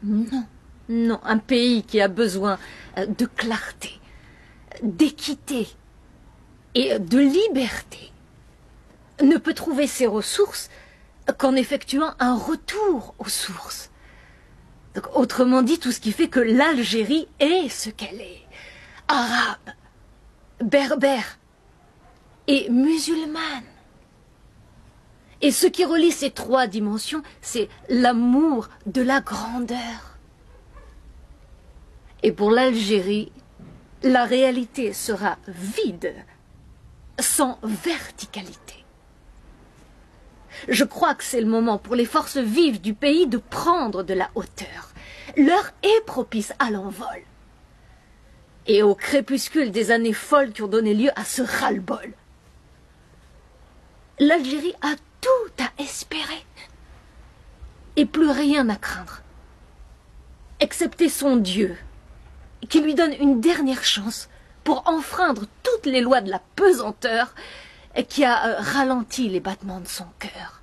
Non, non, un pays qui a besoin de clarté, d'équité et de liberté ne peut trouver ses ressources qu'en effectuant un retour aux sources. Donc, autrement dit, tout ce qui fait que l'Algérie est ce qu'elle est. Arabe, berbère et musulmane. Et ce qui relie ces trois dimensions, c'est l'amour de la grandeur. Et pour l'Algérie, la réalité sera vide, sans verticalité. Je crois que c'est le moment pour les forces vives du pays de prendre de la hauteur. L'heure est propice à l'envol. Et au crépuscule des années folles qui ont donné lieu à ce ras-le-bol. L'Algérie a tout à espérer. Et plus rien à craindre. Excepté son Dieu, qui lui donne une dernière chance pour enfreindre toutes les lois de la pesanteur qui a ralenti les battements de son cœur.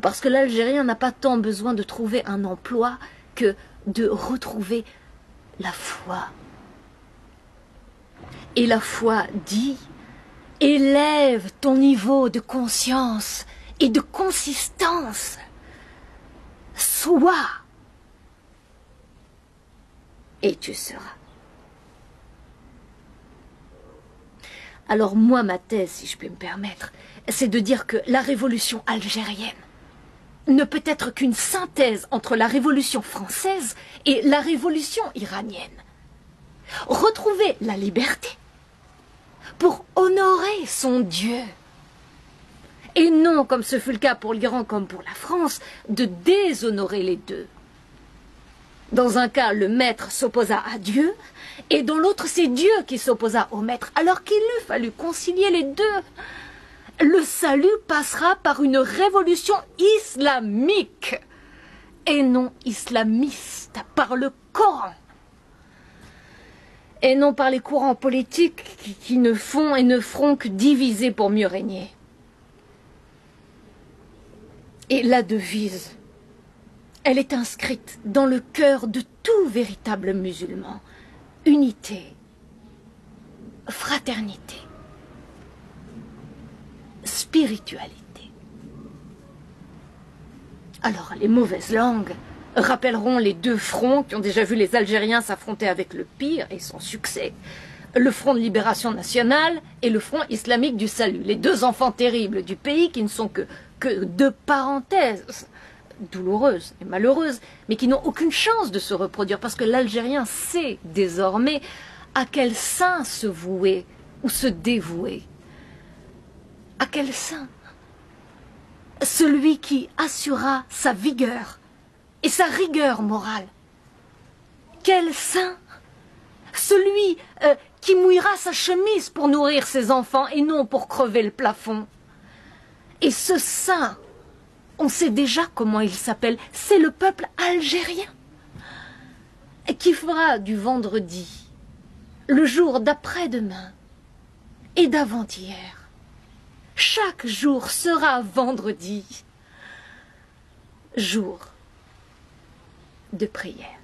Parce que l'Algérien n'a pas tant besoin de trouver un emploi que de retrouver la foi. Et la foi dit, élève ton niveau de conscience et de consistance. Sois. Et tu seras. Alors moi, ma thèse, si je puis me permettre, c'est de dire que la révolution algérienne ne peut être qu'une synthèse entre la révolution française et la révolution iranienne. Retrouver la liberté pour honorer son Dieu. Et non, comme ce fut le cas pour l'Iran comme pour la France, de déshonorer les deux. Dans un cas, le maître s'opposa à Dieu, et dans l'autre, c'est Dieu qui s'opposa au maître, alors qu'il eût fallu concilier les deux. Le salut passera par une révolution islamique, et non islamiste, par le Coran. Et non par les courants politiques qui ne font et ne feront que diviser pour mieux régner. Et la devise, elle est inscrite dans le cœur de tout véritable musulman. Unité, fraternité, spiritualité. Alors, les mauvaises langues rappelleront les deux fronts qui ont déjà vu les Algériens s'affronter avec le pire et sans succès. Le front de libération nationale et le front islamique du salut. Les deux enfants terribles du pays qui ne sont que deux parenthèses douloureuses et malheureuses, mais qui n'ont aucune chance de se reproduire parce que l'Algérien sait désormais à quel saint se vouer ou se dévouer. À quel saint? Celui qui assurera sa vigueur et sa rigueur morale. Quel saint? Celui qui mouillera sa chemise pour nourrir ses enfants et non pour crever le plafond. Et ce saint, on sait déjà comment il s'appelle, c'est le peuple algérien, qui fera du vendredi, le jour d'après-demain et d'avant-hier. Chaque jour sera vendredi, jour de prière.